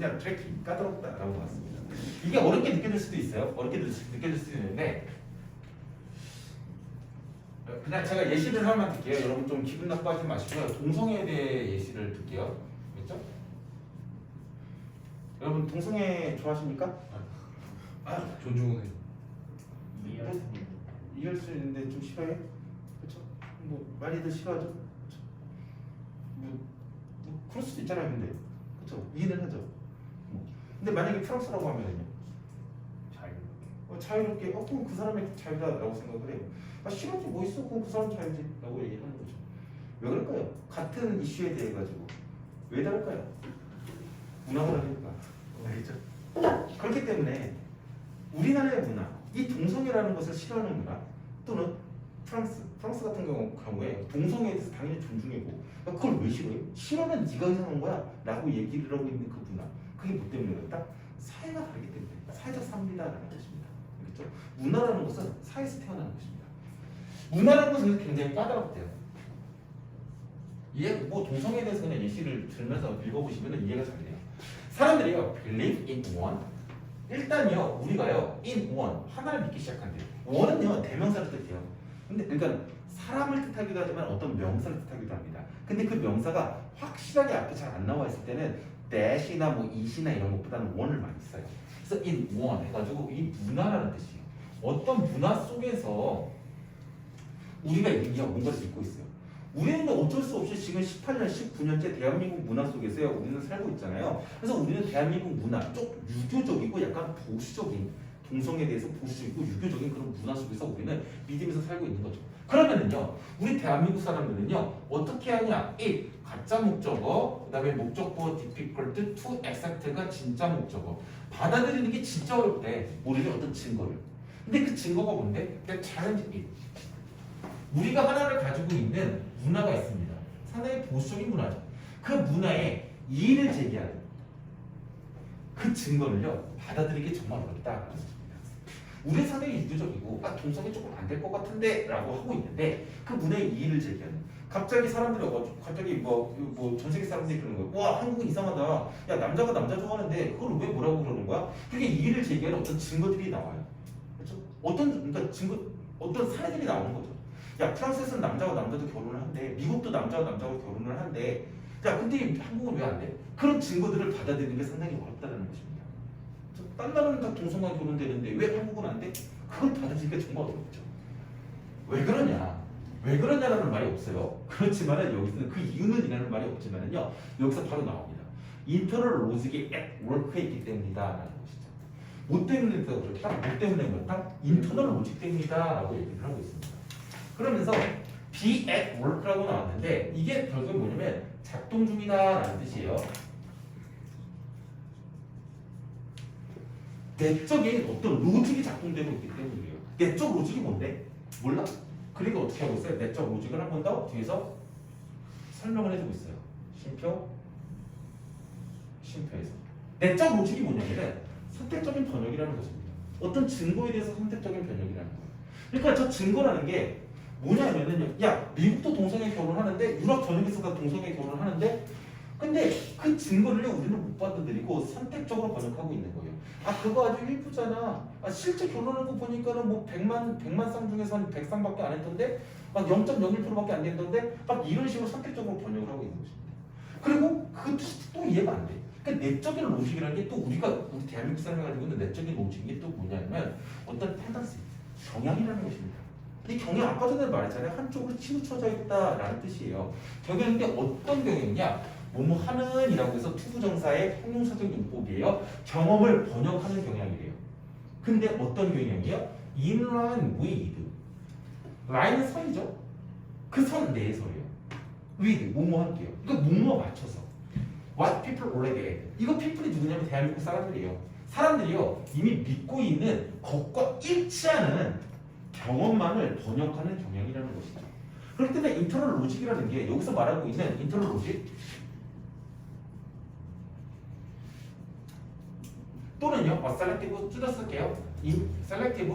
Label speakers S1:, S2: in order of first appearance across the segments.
S1: 그냥 트래킹 까다롭다라고 봤습니다. 이게 어렵게 느껴질 수도 있어요. 어렵게 느껴질 수도 있는데 그냥 제가 예시를 하나만 드릴게요. 여러분 좀 기분 나빠하지 마시고요. 동성애에 대해 예시를 드릴게요. 알겠죠? 여러분 동성애 좋아하십니까?
S2: 존중해.
S1: 이해할 수 있는데 좀 싫어해? 그렇죠? 뭐 많이들 싫어하죠? 그렇죠? 뭐 그럴 수도 있잖아요. 근데 그렇죠? 이해는 하죠. 근데 만약에 프랑스라고 하면요, 자유롭게 그럼 그 사람의 자유다라고 생각을 해요. 싫어지 뭐 있어? 그럼 그 사람 자유지라고 얘기하는 거죠. 왜 그럴까요? 같은 이슈에 대해 가지고 왜 다를까요? 문화가 다르니까. 알겠죠? 그렇기 때문에 우리나라의 문화, 이 동성애라는 것을 싫어하는 문화, 또는 프랑스 같은 경우에 동성애에 대해서 당연히 존중이고 그걸 왜 싫어해? 싫어는 네가 이상한 거야 라고 얘기를 하고 있는 그 문화, 그게 뭐 때문에 그렇다? 사회가 다르기 때문에 사회적 삽니다라는 것입니다. 알겠죠? 문화라는 것은 사회에서 태어나는 것입니다. 문화라는 것은 굉장히 까다롭대요. 뭐 동성애에 대해서 그냥 예시를 들면서 읽어보시면 이해가 잘 돼요. 사람들이요, believe in one. 일단요, 우리가요, in one, 하나를 믿기 시작한대요. one은요, 대명사를 뜻해요. 근데 그러니까 사람을 뜻하기도 하지만 어떤 명사를 뜻하기도 합니다. 근데 그 명사가 확실하게 앞에 잘 안 나와 있을 때는 that이나 뭐 it이나 이런 것보다는 one을 많이 써요. 그래서 in one 해가지고 이 문화라는 뜻이에요. 어떤 문화 속에서 우리가 뭔가를 믿고 있어요. 우리는 어쩔 수 없이 지금 18년, 19년째 대한민국 문화 속에서요, 우리는 살고 있잖아요. 그래서 우리는 대한민국 문화, 쪽 유교적이고 약간 보수적인, 동성애에 대해서 보수적이고 유교적인 그런 문화 속에서 우리는 믿으면서 살고 있는 거죠. 그러면은요, 우리 대한민국 사람들은요, 어떻게 하냐? 1. 가짜 목적어, 그 다음에 목적어 difficult, 2. exact가 진짜 목적어. 받아들이는 게 진짜 어렵대. 우리는 어떤 증거를. 근데 그 증거가 뭔데? 그냥 challenge it. 우리가 하나를 가지고 있는 문화가 있습니다. 상당히 보수적인 문화죠. 그 문화에 이의를 제기하는 그 증거를요, 받아들이기 정말 어렵다라는 것입니다. 우리 상당히 유교적이고 동성애 조금 안 될 것 같은데 라고 하고 있는데 그 문화에 이의를 제기하는, 갑자기 사람들이 갑자기 뭐 전 세계 사람들이 그러는 거예요. 와, 한국은 이상하다. 야, 남자가 남자 좋아하는데 그걸 왜 뭐라고 그러는 거야? 그게 이의를 제기하는 어떤 증거들이 나와요. 그렇죠? 어떤 사례들이 나오는 거죠. 야, 프랑스에서는 남자와 남자도 결혼을 한대. 미국도 남자와 남자가 결혼을 한대. 야, 근데 한국은 왜 안 돼? 그런 증거들을 받아들이는 게 상당히 어렵다는 것입니다. 딴 나라는 다 동성간 결혼되는데 왜 한국은 안 돼? 그걸 받아들이기가 정말 어렵죠. 왜 그러냐? 왜 그러냐라는 말이 없어요. 그렇지만은 여기서는 그 이유는 이라는 말이 없지만은요, 여기서 바로 나옵니다. 인터널 로직이 at work에 있기 때문이다라는 것이죠. 뭐 때문에 그렇다? 뭐 때문에 그렇다? 인터널 로직 때문이다라고 얘기를 하고 있습니다. 그러면서 be at work라고 나왔는데 이게 결국 뭐냐면 작동 중이다라는 뜻이에요. 내적인 어떤 로직이 작동되고 있기 때문이에요. 내적 로직이 뭔데? 몰라? 그러니까 어떻게 하고 있어요? 내적 로직을 한 번 더 뒤에서 설명을 해주고 있어요. 심표에서. 내적 로직이 뭐냐면 선택적인 번역이라는 것입니다. 어떤 증거에 대해서 선택적인 번역이라는 거예요. 그러니까 저 증거라는 게 뭐냐면은, 야, 미국도 동성애 결혼하는데 유럽 전역에서도 동성애 결혼하는데, 근데 그 증거를요 우리는 못 받아들이고 선택적으로 번역하고 있는 거예요. 그거 아주 일부잖아. 실제 결혼한 거 보니까는 뭐 100만 쌍 중에서 한 100쌍밖에 안 했던데, 막 0.01%밖에 안 됐던데, 막 이런 식으로 선택적으로 번역을 하고 있는 것입니다. 그리고 그 뜻이 또 이해가 안 돼. 그러니까 내적인 로직이라는 게 또 우리 대한민국 사람이 가지고 있는 내적인 로직이 또 뭐냐면 어떤 텐던시, 경향이라는 것입니다. 이 경향, 아까 전에 말했잖아요. 한쪽으로 치우쳐져 있다라는 뜻이에요. 경향인데 어떤 경향이냐? 뭐뭐 하는 이라고 해서 투부정사의 형용사적 용법이에요. 경험을 번역하는 경향이래요. 근데 어떤 경향이요? In line with. line은 선이죠. 그 선 내에서예요. with, 뭐뭐 할게요. 이거 뭐뭐 맞춰서. What people already had. 이거 people이 누구냐면 대한민국 사람들이에요. 사람들이요 이미 믿고 있는 것과 일치하는 경험만을 번역하는 경향이라는 것이죠. 그렇기 때문에 인터널 로직이라는 게 여기서 말하고 있는 인터널 로직 또는요, selective 줄여 쓸게요. selective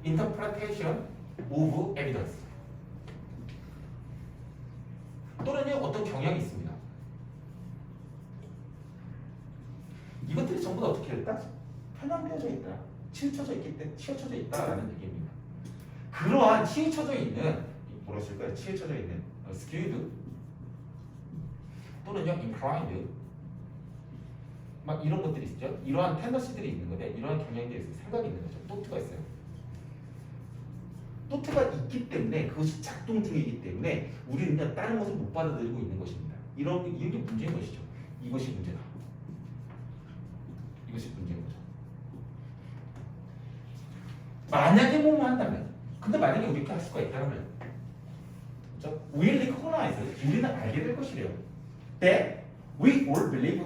S1: interpretation of evidence. 또는요, 어떤 경향이 있습니다. 전부 다 어떻게 했다? 편향되어져 있다. 치우쳐져 있기 때문에 치우쳐져 있다라는 얘기입니다. 그러한 치우쳐져 있는 뭐라 쓸까요? 치우쳐져 있는 skewed 또는요 inclined 막 이런 것들이 있죠. 이러한 텐더시들이 있는 건데 이러한 경향들이 있어요. 생각이 있는 거죠. 또트가 있어요. 또트가 있기 때문에 그것이 작동 중이기 때문에 우리는 그냥 다른 것을 못 받아들이고 있는 것입니다. 이게 문제인 것이죠. 이것이 문제다. 이것이 문제인 거죠. 만약에 뭐뭐 한다면, 근데 만약에 우리 이렇게 할 수가 있다면, 그렇죠? We'll recognize, 우리는 알게 될 것이래요. That we all believe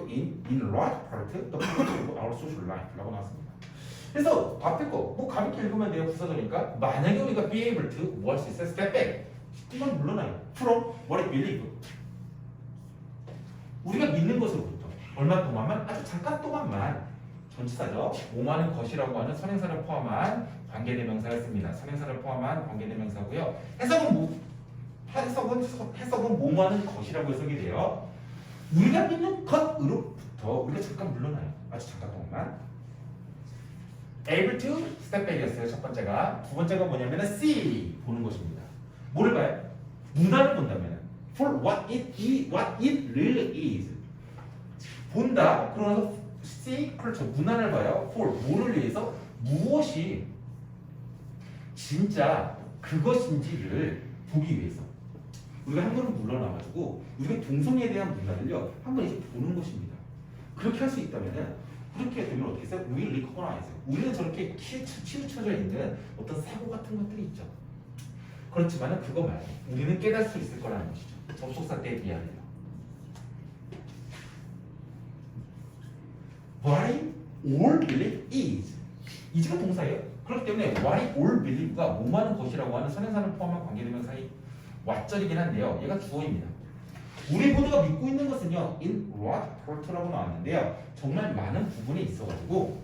S1: in large part the principle of our social life라고 나왔습니다. 그래서 앞에 거 뭐 가볍게 읽으면 돼요. 부사절이니까 만약에 우리가 be able to 뭐 할 수 있어요? step back. 이건 물러나요. from what we believe. 우리가 믿는 것으로부터 얼마 동안만 아주 잠깐 동안만 전치사죠. 뭐하는 것이라고 하는 선행사를 포함한 관계대명사였습니다. 선행사를 포함한 관계대명사고요. 해석은 뭐하는 것이라고 해석이 돼요. 우리가 믿는 것으로부터 우리가 잠깐 물러나요. 아주 잠깐 동안만. able to step back이었어요. 첫 번째가. 두 번째가 뭐냐면 see 보는 것입니다. 뭐를 봐요? 문화를 본다면 for what it really is. 본다. 그러면서 see 그렇죠. 문화를 봐요. for 뭐를 위해서 무엇이 진짜 그것인지를 보기 위해서. 우리가 한 번은 물러나가지고 우리가 동성애에 대한 문화를요 한 번 이제 보는 것입니다. 그렇게 할 수 있다면은 그렇게 되면 어떻게 해요? We recognize. 우리는 저렇게 치우쳐져 있는 어떤 사고 같은 것들이 있죠. 그렇지만은 그거 말고 우리는 깨달을 수 있을 거라는 것이죠. 접속사 때에 비하면. What all believe is. 이지가 동사예요. 그렇기 때문에 what all believe가 뭐하는 것이라고 하는 선행사를 포함한 관계대명사의 왓절이긴 한데요. 얘가 주어입니다. 우리 모두가 믿고 있는 것은요 in large part라고 나왔는데요. 정말 많은 부분에 있어가지고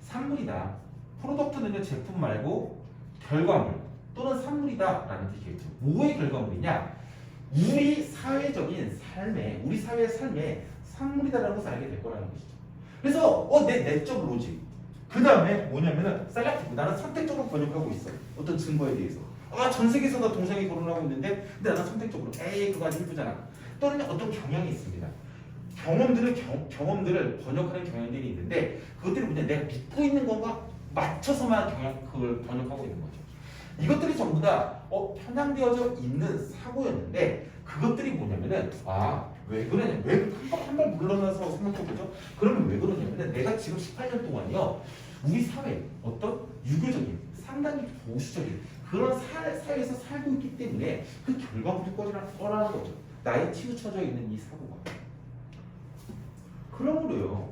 S1: 산물이다. 프로덕트는요 제품 말고 결과물 또는 산물이다 라는 뜻이겠죠. 뭐의 결과물이냐? 우리 사회적인 삶에 우리 사회의 삶에 산물이다라는 것을 알게 될 거라는 것이죠. 그래서 내 내적 로직 그 다음에 뭐냐면은 셀렉티브 나는 선택적으로 번역하고 있어. 어떤 증거에 대해서. 전 세계에서 나 동성애 결혼하고 있는데 근데 나는 선택적으로 그거 아주 이쁘잖아. 또는 어떤 경향이 있습니다. 경험들을 번역하는 경향들이 있는데 그것들이 뭐냐 내가 믿고 있는 것과 맞춰서만 그걸 번역하고 있는 거죠. 이것들이 전부 다 편향되어져 있는 사고였는데 그것들이 뭐냐면은 왜 그러냐 왜 한 발 물러나서 생각해보죠. 그러면 왜 그러냐면은 내가 지금 18년 동안요 우리 사회 어떤 유교적인 상당히 보수적인 그런 사회에서 살고 있기 때문에 그 결과물이 꺼라는 거죠. 나의 치우쳐져 있는 이 사고가. 그러므로요.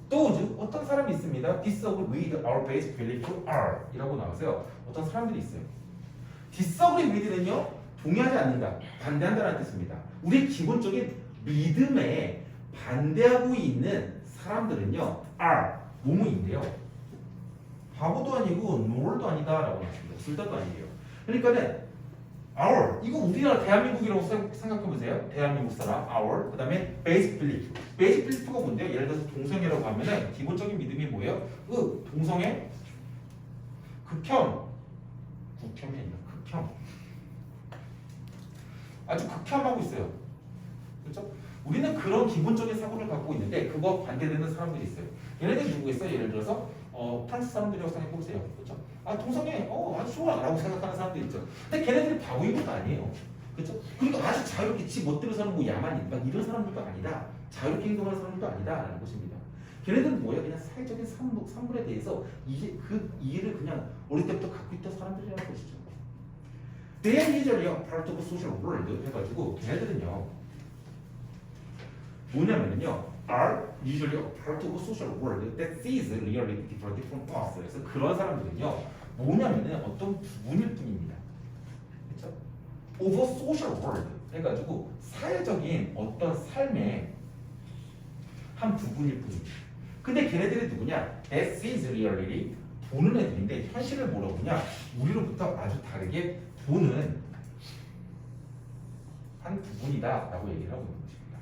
S1: 또 어떤 사람이 있습니다. Disagree with our basic belief are 이라고 나와서요. 어떤 사람들이 있어요. Disagree with는요. 동의하지 않는다. 반대한다는 뜻입니다. 우리 기본적인 믿음에 반대하고 있는 사람들은요. are 뭐뭐인데요. 바보도 아니고 놀도 아니다라고 나왔습니다. 둘 다도 아니에요. 그러니까는 our 이거 우리나라 대한민국이라고 생각해보세요. 대한민국 사람 our 그 다음에 basic belief. basic belief가 뭔데요? 예를 들어서 동성애라고 하면은 기본적인 믿음이 뭐예요? 동성애 극혐이 아니라 극혐. 아주 극혐하고 있어요. 그렇죠? 우리는 그런 기본적인 사고를 갖고 있는데 그거 반대되는 사람들이 있어요. 얘네들 누구겠어요? 예를 들어서 프랑스 사람들이라고 생각해보세요. 그렇죠? 동성애 아주 좋아라고 생각하는 사람들이 있죠. 근데 걔네들이 바보인 것도 아니에요. 그렇죠? 그리고 아주 자유롭게 지 멋대로 사는 뭐 야만인 막 이런 사람들도 아니다. 자유롭게 행동하는 사람들도 아니다라는 것입니다. 걔네들은 뭐예요? 그냥 사회적인 산물에 대해서 그 이해를 그냥 어릴 때부터 갖고 있던 사람들이라는 것이죠. They are usually a part of a social world 해가지고 걔네들은요 뭐냐면요 are usually a part of a social world that sees reality different from us. 그래서 그런 사람들은요 뭐냐면은 어떤 부분일 뿐입니다. 그렇죠? of a social world 해가지고 사회적인 어떤 삶의 한 부분일 뿐입니다. 근데 걔네들이 누구냐? that sees reality 보는 애들인데 현실을 뭐라고 하냐? 우리로부터 아주 다르게 보는 한 부분이다라고 얘기를 하고 있는 것입니다.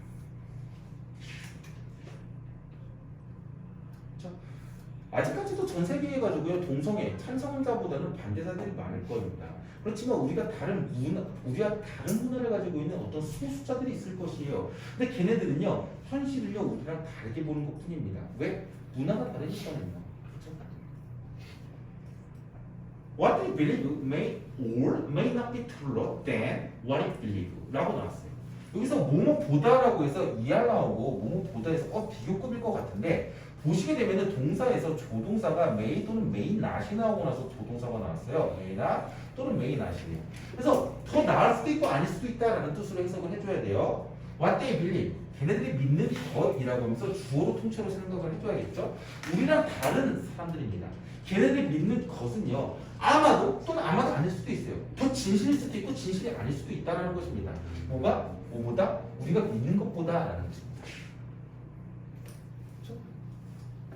S1: 아직까지도 전 세계에 가지고요 동성애 찬성자보다는 반대자들이 많을 겁니다. 그렇지만 우리가 다른 문화를 가지고 있는 어떤 소수자들이 있을 것이에요. 근데 걔네들은요 현실을요 우리랑 다르게 보는 것뿐입니다. 왜? 문화가 다르니까요. 그렇죠? What they believe may or may not be truer than what they believe 라고 나왔어요. 여기서 뭐뭐 보다라고 해서 이할 나오고 뭐뭐 보다에서 비교급일 것 같은데 보시게 되면은 동사에서 조동사가 may 또는 may not이 나오고 나서 조동사가 나왔어요. may not 또는 may not이에요. 그래서 더 나을 수도 있고 아닐 수도 있다라는 뜻으로 해석을 해줘야 돼요. What they believe 걔네들이 믿는 것이라고 하면서 주어로 통째로 생각을 해줘야겠죠. 우리랑 다른 사람들입니다. 걔네들이 믿는 것은요 아마도 또는 아마도 아닐 수도 있어요. 더 진실일 수도 있고 진실이 아닐 수도 있다는 것입니다. 뭐보다? 우리가 믿는 것보다라는 것입니다. 그렇죠?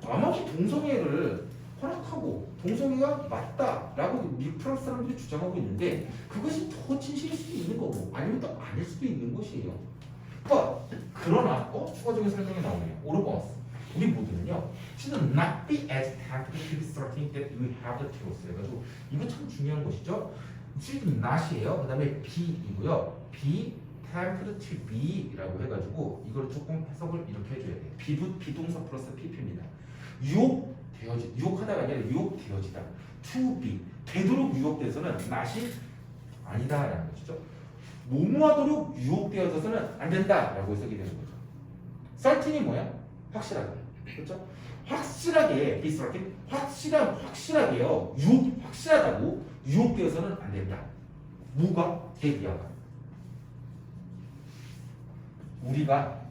S1: 아마도 동성애를 허락하고 동성애가 맞다라고 미프랑스 사람들이 주장하고 있는데 그것이 더 진실일 수도 있는 거고 아니면 또 아닐 수도 있는 것이에요. 그러나 추가적인 설명이 나오네요. 오르버스 우리 모두는요 should not be as tempted to be certain that we have the truth. 그래가지고 이거 참 중요한 것이죠. should not이에요. 그 다음에 be이고요. be tempted to be라고 해가지고 이걸 조금 해석을 이렇게 해줘야 돼요. 비동사 플러스 pp입니다. 유혹하다가 아니라 유혹되어지다. to be 되도록 유혹돼서는 not이 아니다라는 것이죠. 뭐뭐하도록 유혹되어져서는 안 된다라고 해석이 되는 거죠. certain이 뭐야? 확실하게. 그렇죠? 확실하게 be certain 확실하게요. 확실하다고 유혹되어서는 안 된다. 뭐가? 대기하가. 우리가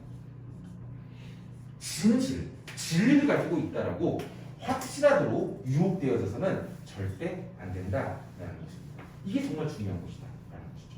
S1: 진리를 가지고 있다라고 확실하도록 유혹되어져서는 절대 안 된다라는 것입니다. 이게 정말 중요한 것이다라는 것이죠.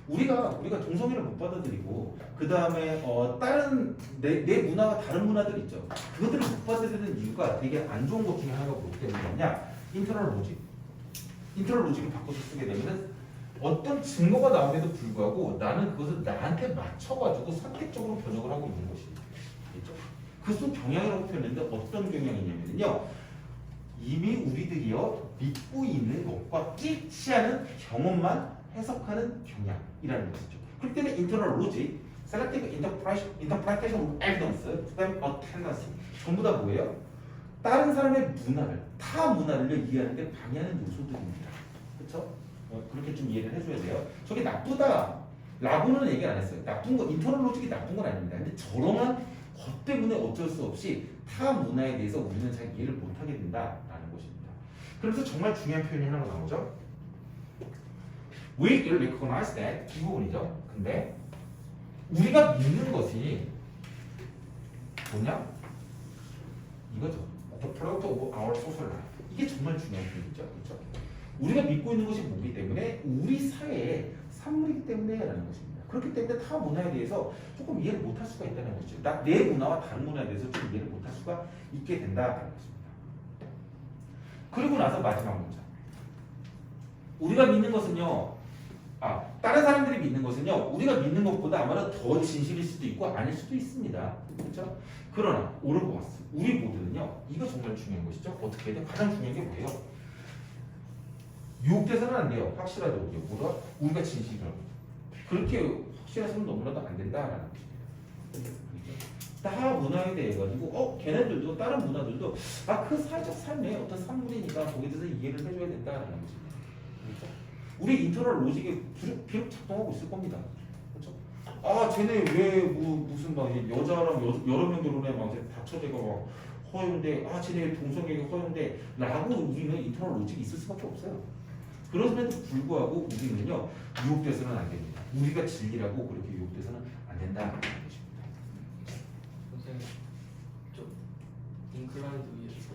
S1: 우리가 동성애를 못 받아들이고 그 다음에 다른 내 문화가 다른 문화들 있죠. 그것들을 못 받아들이는 이유가 되게 안 좋은 것 중에 하나가 뭐기 때문이냐? 인터널 로직을 바꿔서 쓰게 되면은 어떤 증거가 나옴에도 불구하고 나는 그것을 나한테 맞춰가지고 선택적으로 번역을 하고 있는 것이죠. 그것은 경향이라고 표현했는데 어떤 경향이냐면요. 이미 우리들이요 믿고 있는 것과 일치하는 경험만 해석하는 경향이라는 것이죠. 그렇기 때문에 internal logic, selective interpretation of evidence, 그다음에 a tendency 전부 다 뭐예요? 다른 사람의 문화를, 타 문화를 이해하는 데 방해하는 요소들입니다. 그렇죠? 그렇게 좀 이해를 해줘야 돼요. 저게 나쁘다라고는 얘기 안 했어요. 나쁜 거, internal logic이 나쁜 건 아닙니다. 근데 저러한 것 때문에 어쩔 수 없이 타 문화에 대해서 우리는 잘 이해를 못하게 된다라는 것입니다. 그래서 정말 중요한 표현이 하나가 나오죠. We recognize that 이 부분이죠. 근데 우리가 믿는 것이 뭐냐? 이거죠. The product of our social life. 이게 정말 중요한 표현이죠. 그렇죠? 우리가 믿고 있는 것이 뭐기 때문에 우리 사회의 산물이기 때문에라는 것입니다. 그렇기 때문에 타 문화에 대해서 조금 이해를 못할 수가 있다는 것이죠. 내 문화와 다른 문화에 대해서 좀 이해를 못할 수가 있게 된다는 것입니다. 그리고 나서 마지막 문장. 우리가 믿는 것은요. 다른 사람들이 믿는 것은요. 우리가 믿는 것보다 아마도 더 진실일 수도 있고 아닐 수도 있습니다. 그렇죠? 그러나 오르고왔어. 우리 모두는요. 이거 정말 중요한 것이죠. 어떻게 해야 돼? 가장 중요한 게 뭐예요? 유혹돼서는 안 돼요. 확실하죠. 우리가 진실이라고. 그렇게 확실해서는 너무나도 안 된다라는 것입니다. 다 문화에 대해 가지고 걔네들도 다른 문화들도 그 사회적 삶의 어떤 산물이니까 거기에 대해서 이해를 해줘야 된다라는 것입니다. 그렇죠? 우리 인터널 로직이 비록 작동하고 있을 겁니다. 그렇죠? 쟤네 왜 무슨 막 여자랑 여러 명 결혼해 막 다처제가 막 허용돼. 쟤네 동성애가 허용돼라고 우리는 인터널 로직이 있을 수밖에 없어요. 그럼에도 불구하고 우리는요 유혹돼서는 안 됩니다. 우리가 진리라고 그렇게 유혹돼서는 안 된다는 것입니다.
S2: 선생님 좀 인클라이드 위에서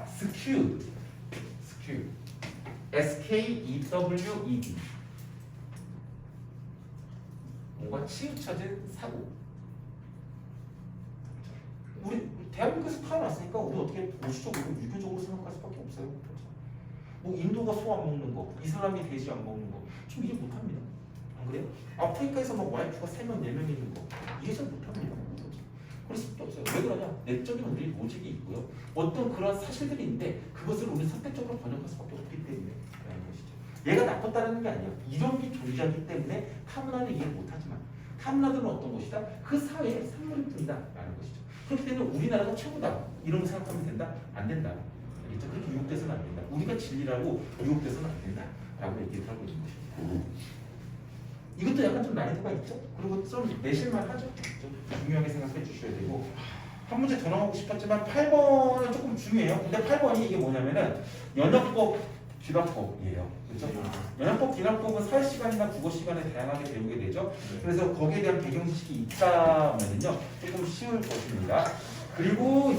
S1: skewed S-K-E-W-E-D 뭔가 치우쳐진 사고. 우리 대한민국에서 태어났으니까 우리 어떻게 보수적으로 유교적으로 생각할 수밖에 없어요. 뭐 인도가 소 안 먹는 거, 이슬람이 돼지 안 먹는 거, 좀 이해 못합니다. 안 그래요? 아프리카에서 막 와이프가 3명, 4명 있는 거 이해 잘 못합니다. 그럴 수도 없어요. 왜 그러냐? 내적인 우리 로직이 있고요. 어떤 그런 사실들이 있는데 그것을 우리 선택적으로 번역할 수밖에 없기 때문에 라는 것이죠. 얘가 나빴다는 게 아니에요. 이런 게 존재하기 때문에 타문화는 이해를 못하지만 타문화들은 어떤 것이다? 그 사회의 산물일 뿐이다 라는 것이죠. 그렇기 때문에 우리나라가 최고다 이런 거 생각하면 된다? 안 된다. 알겠죠? 그렇게 유혹돼서는 안 된다. 우리가 진리라고 유혹돼서는 안 된다 라고 얘기를 하고 있는 것입니다. 이것도 약간 좀 난이도가 있죠? 그리고 좀 내실만 하죠? 좀 중요하게 생각해 주셔야 되고 한 문제 더 나오고 싶었지만 8번은 조금 중요해요. 근데 8번이 이게 뭐냐면은 연역법 기납법이에요. 그렇죠? 연역법 기납법은 사회시간이나 국어시간에 다양하게 배우게 되죠. 그래서 거기에 대한 배경 지식이 있다면요 조금 쉬울 것입니다. 그리고